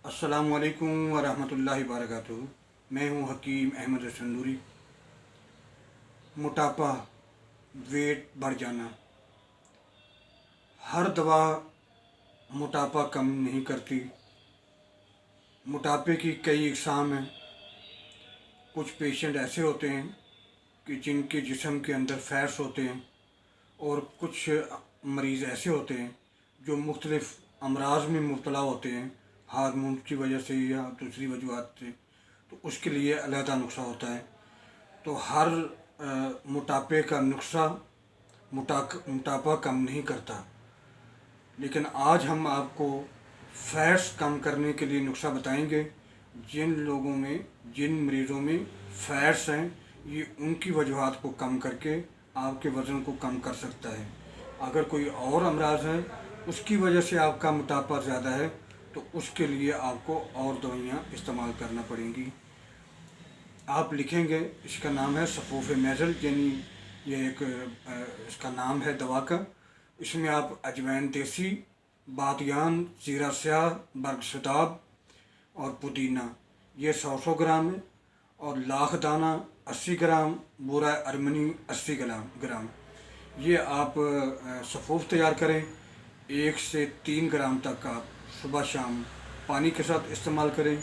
अस्सलामुअलैकुम वरहमतुल्लाहि वबरकातुहू। मैं हूँ हकीम अहमद संदूरी। मोटापा, वेट बढ़ जाना, हर दवा मोटापा कम नहीं करती। मोटापे की कई अक़साम हैं। कुछ पेशेंट ऐसे होते हैं कि जिनके जिस्म के अंदर फैट्स होते हैं, और कुछ मरीज़ ऐसे होते हैं जो मुख्तलिफ़ अमराज़ में मुब्तला होते हैं, हार्मोन की वजह से या दूसरी वजूहात से। तो उसके लिए अलहदा नुस्खा होता है। तो हर मोटापे का नुस्खा मोटापा कम नहीं करता। लेकिन आज हम आपको फैट्स कम करने के लिए नुस्खा बताएंगे। जिन लोगों में, जिन मरीज़ों में फैट्स हैं, ये उनकी वजूहात को कम करके आपके वज़न को कम कर सकता है। अगर कोई और अमराज़ है, उसकी वजह से आपका मोटापा ज़्यादा है, तो उसके लिए आपको और दवाइयाँ इस्तेमाल करना पड़ेंगी। आप लिखेंगे, इसका नाम है सफ़ोफ़ेमेज़ल, यानी ये एक इसका नाम है दवा का। इसमें आप अजवाइन देसी, बादियान, ज़ीरा स्याह, बरगशताब और पुदीना, ये 100 ग्राम है। और लाख दाना 80 ग्राम, बूरा अरमनी 80 ग्राम। ये आप सफ़ूफ तैयार करें। 1 से 3 ग्राम तक आप सुबह शाम पानी के साथ इस्तेमाल करें।